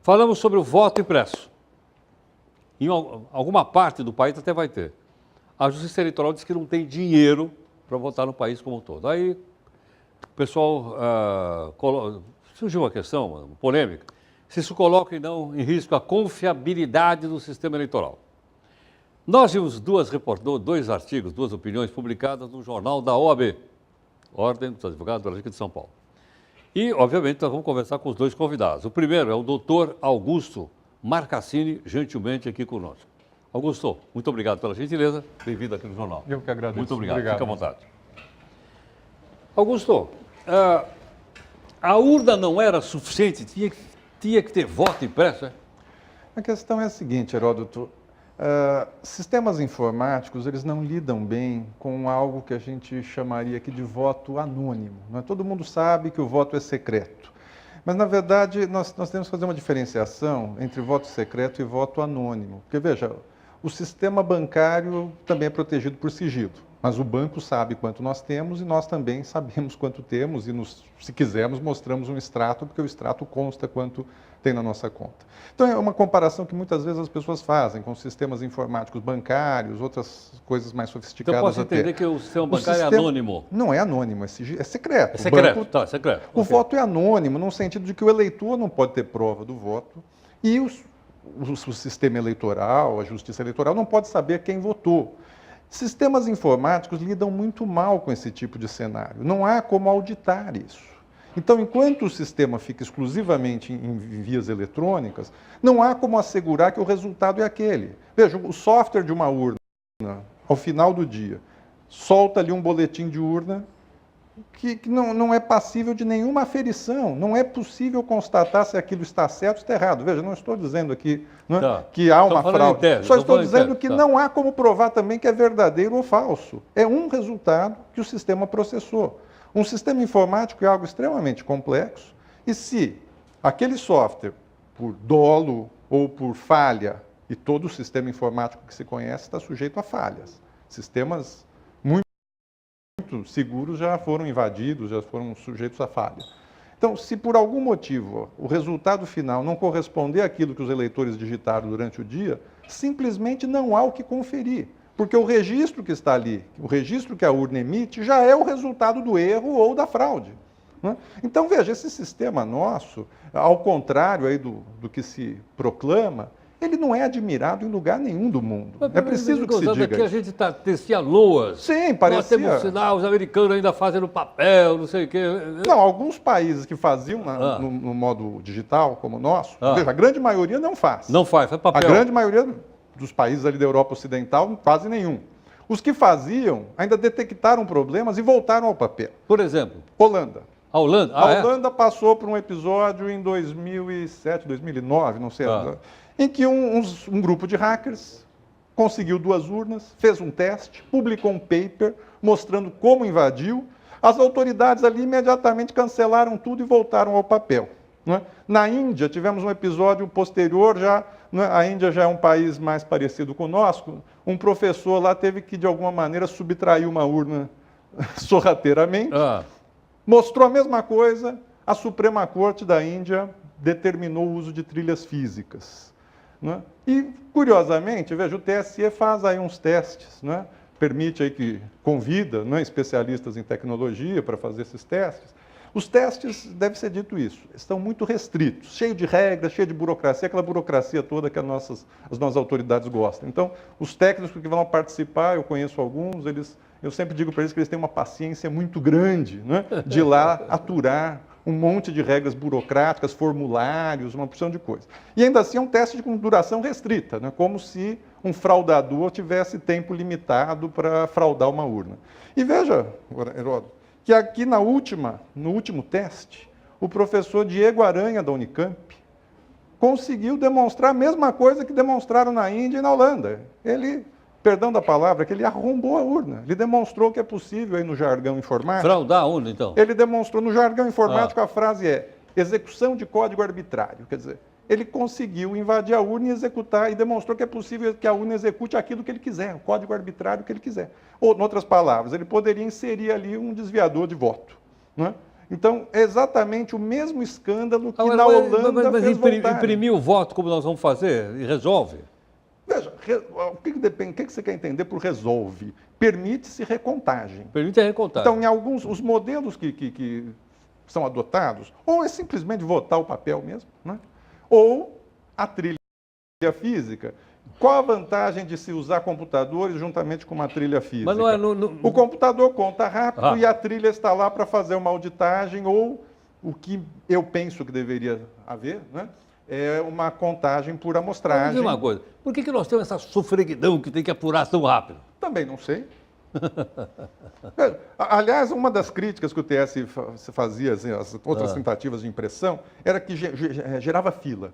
Falamos sobre o voto impresso. Em alguma parte do país até vai ter. A Justiça Eleitoral diz que não tem dinheiro para votar no país como um todo. Aí o pessoal surgiu uma questão, uma polêmica, se isso coloca não em risco a confiabilidade do sistema eleitoral. Nós vimos dois artigos, duas opiniões publicadas no jornal da OAB, Ordem dos Advogados Brasileiros de São Paulo. E, obviamente, nós vamos conversar com os dois convidados. O primeiro é o doutor Augusto Marcassini, gentilmente aqui conosco. Augusto, muito obrigado pela gentileza. Bem-vindo aqui no jornal. Eu que agradeço. Muito obrigado. Fique à vontade. Augusto, a urna não era suficiente? Tinha que ter voto impresso, é? A questão é a seguinte, Heródoto. Sistemas informáticos, eles não lidam bem com algo que a gente chamaria aqui de voto anônimo. Não é? Todo mundo sabe que o voto é secreto. Mas, na verdade, nós temos que fazer uma diferenciação entre voto secreto e voto anônimo. Porque, veja, o sistema bancário também é protegido por sigilo. Mas o banco sabe quanto nós temos e nós também sabemos quanto temos e, se quisermos, mostramos um extrato, porque o extrato consta quanto tem na nossa conta. Então, é uma comparação que muitas vezes as pessoas fazem com sistemas informáticos bancários, outras coisas mais sofisticadas. Então, eu posso entender que o sistema bancário é anônimo? Não é anônimo, é secreto. É secreto, tá, é secreto. O voto é anônimo, no sentido de que o eleitor não pode ter prova do voto e o sistema eleitoral, a justiça eleitoral, não pode saber quem votou. Sistemas informáticos lidam muito mal com esse tipo de cenário. Não há como auditar isso. Então, enquanto o sistema fica exclusivamente em vias eletrônicas, não há como assegurar que o resultado é aquele. Veja, o software de uma urna, ao final do dia, solta ali um boletim de urna que não é passível de nenhuma aferição. Não é possível constatar se aquilo está certo ou está errado. Veja, não estou dizendo aqui que há uma fraude. Só estou dizendo que não há como provar também que é verdadeiro ou falso. É um resultado que o sistema processou. Um sistema informático é algo extremamente complexo e se aquele software, por dolo ou por falha, e todo o sistema informático que se conhece está sujeito a falhas. Sistemas muito seguros já foram invadidos, já foram sujeitos a falha. Então, se por algum motivo o resultado final não corresponder àquilo que os eleitores digitaram durante o dia, simplesmente não há o que conferir. Porque o registro que está ali, o registro que a urna emite, já é o resultado do erro ou da fraude. Né? Então, veja, esse sistema nosso, ao contrário aí do que se proclama, ele não é admirado em lugar nenhum do mundo. É preciso que se diga aqui isso. A gente tecia loas. Sim, parecia... Nós temos sinal, os americanos ainda fazem no papel, não sei o quê. Não, alguns países que faziam no modo digital, como o nosso, veja, a grande maioria não faz. Não faz papel. A grande maioria dos países ali da Europa Ocidental, quase nenhum. Os que faziam ainda detectaram problemas e voltaram ao papel. Por exemplo? Holanda. A Holanda? A Holanda passou por um episódio em 2007, 2009, não sei, em que um grupo de hackers conseguiu 2 urnas, fez um teste, publicou um paper mostrando como invadiu. As autoridades ali imediatamente cancelaram tudo e voltaram ao papel. Não é? Na Índia, tivemos um episódio posterior, a Índia já é um país mais parecido conosco, um professor lá teve que, de alguma maneira, subtrair uma urna sorrateiramente, mostrou a mesma coisa, a Suprema Corte da Índia determinou o uso de trilhas físicas. Não é? E, curiosamente, veja, o TSE faz aí uns testes, não é? Permite aí que convida especialistas em tecnologia para fazer esses testes. Os testes, deve ser dito isso, estão muito restritos, cheio de regras, cheio de burocracia, aquela burocracia toda que as nossas autoridades gostam. Então, os técnicos que vão participar, eu conheço alguns, eu sempre digo para eles que eles têm uma paciência muito grande, né, de ir lá aturar um monte de regras burocráticas, formulários, uma porção de coisa. E ainda assim é um teste com duração restrita, né, como se um fraudador tivesse tempo limitado para fraudar uma urna. E veja, Heródoto, que aqui no último teste, o professor Diego Aranha, da Unicamp, conseguiu demonstrar a mesma coisa que demonstraram na Índia e na Holanda. Ele, perdão da palavra, que ele arrombou a urna. Ele demonstrou que é possível aí no jargão informático. Fraudar a urna, então? Ele demonstrou no jargão informático, a frase é execução de código arbitrário. Quer dizer, ele conseguiu invadir a urna e executar, e demonstrou que é possível que a urna execute aquilo que ele quiser, o código arbitrário que ele quiser. Ou, em outras palavras, ele poderia inserir ali um desviador de voto. Não é? Então, é exatamente o mesmo escândalo que Agora, na Holanda mas fez voltarem. imprimir o voto, como nós vamos fazer, e resolve. Veja, o que depende, o que você quer entender por resolve? Permite-se recontagem. Permite a recontagem. Então, em alguns, os modelos que são adotados, ou é simplesmente votar o papel mesmo, né? Ou a trilha física. Qual a vantagem de se usar computadores juntamente com uma trilha física? Mas não é, O computador conta rápido Ah. e a trilha está lá para fazer uma auditagem, ou o que eu penso que deveria haver, né? É uma contagem por Vamos amostragem. dizer uma coisa, por que nós temos essa sofreguidão que tem que apurar tão rápido? Também não sei. Aliás, uma das críticas que o TS fazia, assim, as outras tentativas de impressão, era que gerava fila.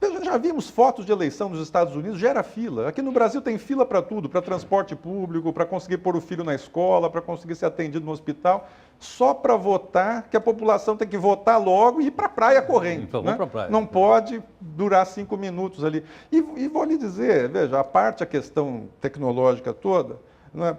Veja, já vimos fotos de eleição nos Estados Unidos, gera fila. Aqui no Brasil tem fila para tudo, para transporte público, para conseguir pôr o filho na escola, para conseguir ser atendido no hospital, só para votar, que a população tem que votar logo e ir para a praia correndo. Então, né? vamos pra praia. Não pode durar 5 minutos ali. E vou lhe dizer, veja, a questão tecnológica toda, né?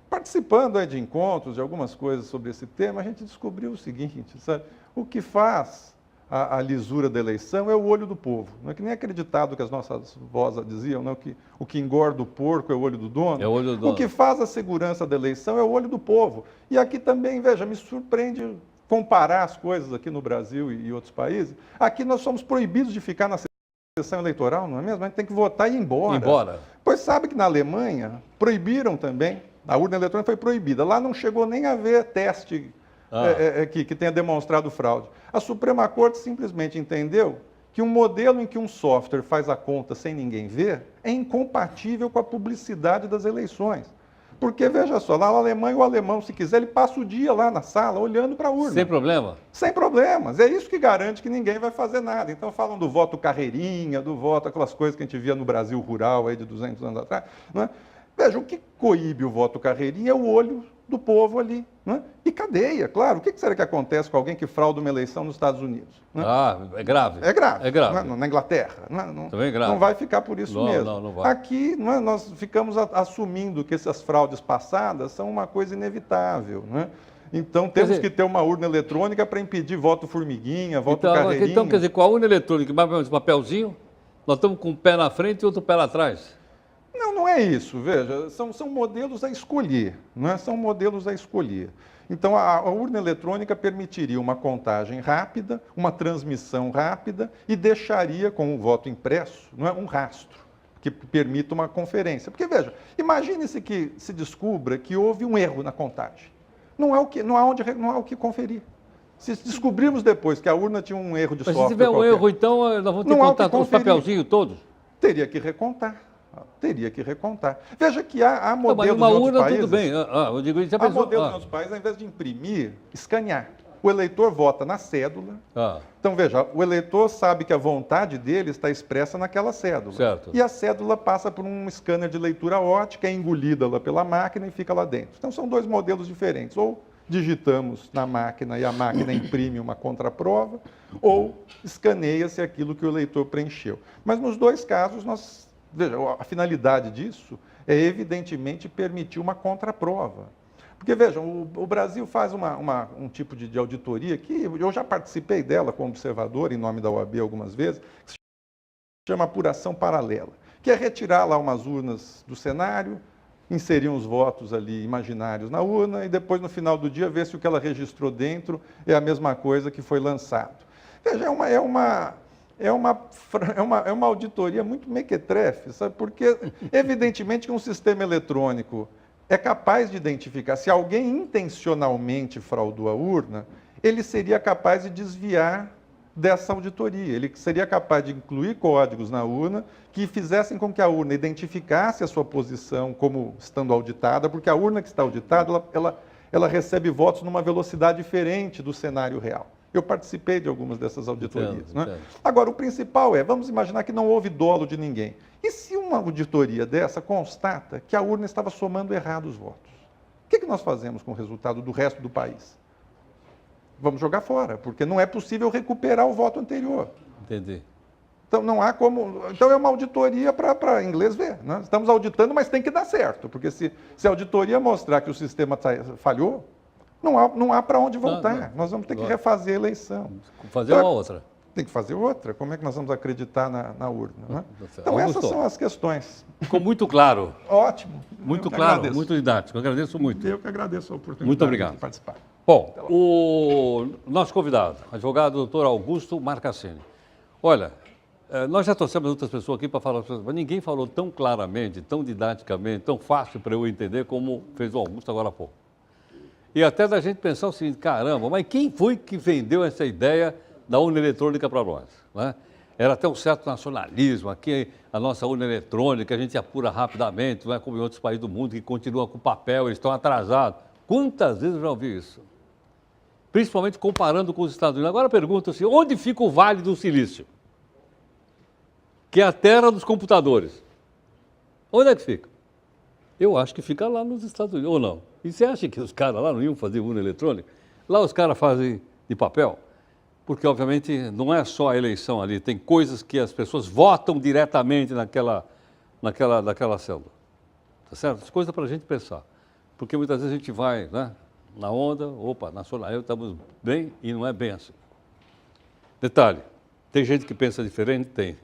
Participando aí de encontros, de algumas coisas sobre esse tema, a gente descobriu o seguinte, sabe? O que faz a lisura da eleição é o olho do povo. Não é que nem acreditado que as nossas vozes diziam, não? Que o que engorda o porco é o olho do dono. É o olho do dono. O que faz a segurança da eleição é o olho do povo. E aqui também, veja, me surpreende comparar as coisas aqui no Brasil e outros países. Aqui nós somos proibidos de ficar na sessão eleitoral, não é mesmo? A gente tem que votar e ir embora. Embora. Pois sabe que na Alemanha proibiram também, a urna eletrônica foi proibida. Lá não chegou nem a haver teste que tenha demonstrado fraude. A Suprema Corte simplesmente entendeu que um modelo em que um software faz a conta sem ninguém ver é incompatível com a publicidade das eleições. Porque, veja só, lá na Alemanha, o alemão, se quiser, ele passa o dia lá na sala, olhando para a urna. Sem problema? Sem problemas. É isso que garante que ninguém vai fazer nada. Então, falam do voto carreirinha, do voto, aquelas coisas que a gente via no Brasil rural, aí de 200 anos atrás. Não é? Veja, o que coíbe o voto carreirinha é o olho do povo ali. Não é? E cadeia, claro. O que será que acontece com alguém que frauda uma eleição nos Estados Unidos? Não é? Ah, é grave. É grave. É grave. Não é? Na Inglaterra. Também é grave. Não vai ficar por isso mesmo. Não vai. Aqui, não é? Nós ficamos assumindo que essas fraudes passadas são uma coisa inevitável. Não é? Então, temos que ter uma urna eletrônica para impedir voto formiguinha, voto carreirinha. Então, quer dizer, com a urna eletrônica e esse papelzinho, nós estamos com um pé na frente e outro pé lá atrás. Não é isso, veja, são modelos a escolher, não é? São modelos a escolher. Então, a urna eletrônica permitiria uma contagem rápida, uma transmissão rápida e deixaria, com o voto impresso, não é? Um rastro que permita uma conferência. Porque, veja, imagine-se que se descubra que houve um erro na contagem. Não há o que conferir. Se descobrirmos depois que a urna tinha um erro de software Mas se tiver um erro, então, nós vamos ter que contar os papelzinhos todos? Teria que recontar. Veja que há modelos em outros urna, países... tudo bem. Eu digo, já há modelos em outros países, ao invés de imprimir, escanear. O eleitor vota na cédula. Então, veja, o eleitor sabe que a vontade dele está expressa naquela cédula. Certo. E a cédula passa por um scanner de leitura óptica, é engolida lá pela máquina e fica lá dentro. Então, são dois modelos diferentes. Ou digitamos na máquina e a máquina imprime uma contraprova, ou escaneia-se aquilo que o eleitor preencheu. Mas nos dois casos, veja, a finalidade disso é, evidentemente, permitir uma contraprova. Porque, vejam, o Brasil faz um tipo de auditoria que eu já participei dela como observador, em nome da OAB algumas vezes, que se chama apuração paralela, que é retirar lá umas urnas do cenário, inserir uns votos ali imaginários na urna e depois, no final do dia, ver se o que ela registrou dentro é a mesma coisa que foi lançado. Veja, é uma auditoria muito mequetrefe, sabe? Porque, evidentemente, que um sistema eletrônico é capaz de identificar, se alguém intencionalmente fraudou a urna, ele seria capaz de desviar dessa auditoria. Ele seria capaz de incluir códigos na urna que fizessem com que a urna identificasse a sua posição como estando auditada, porque a urna que está auditada, ela recebe votos numa velocidade diferente do cenário real. Eu participei de algumas dessas auditorias. Entendo. Agora, o principal vamos imaginar que não houve dolo de ninguém. E se uma auditoria dessa constata que a urna estava somando errado os votos? O que nós fazemos com o resultado do resto do país? Vamos jogar fora, porque não é possível recuperar o voto anterior. Entendi. Então, não há como... Então, é uma auditoria para inglês ver. Né? Estamos auditando, mas tem que dar certo, porque se a auditoria mostrar que o sistema falhou, Não há para onde voltar. Nós vamos ter que refazer a eleição. Fazer uma outra. Tem que fazer outra. Como é que nós vamos acreditar na urna? Não é? Então, Augusto, essas são as questões. ficou muito claro. Ótimo. Muito Eu que claro, agradeço. muito didático. Eu agradeço muito. Eu que agradeço a oportunidade Muito obrigado. de participar. Bom, o nosso convidado, advogado doutor Augusto Marcassini. Olha, nós já trouxemos outras pessoas aqui para falar, mas ninguém falou tão claramente, tão didaticamente, tão fácil para eu entender como fez o Augusto agora há pouco. E até da gente pensar o seguinte, caramba, mas quem foi que vendeu essa ideia da urna eletrônica para nós? Né? Era até um certo nacionalismo, aqui a nossa urna eletrônica, a gente apura rapidamente, não é como em outros países do mundo que continuam com papel, eles estão atrasados. Quantas vezes eu já ouvi isso? Principalmente comparando com os Estados Unidos. Agora pergunta-se, onde fica o Vale do Silício? Que é a terra dos computadores. Onde é que fica? Eu acho que fica lá nos Estados Unidos, ou não? E você acha que os caras lá não iam fazer urna eletrônica? Lá os caras fazem de papel, porque obviamente não é só a eleição ali, tem coisas que as pessoas votam diretamente naquela célula. Tá certo? As coisas para a gente pensar. Porque muitas vezes a gente vai, né, na onda, opa, nacional, estamos bem, e não é bem assim. Detalhe, tem gente que pensa diferente? Tem.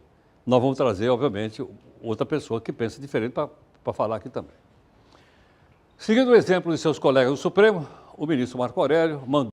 Nós vamos trazer, obviamente, outra pessoa que pensa diferente para falar aqui também. Seguindo o exemplo de seus colegas do Supremo, o ministro Marco Aurélio mandou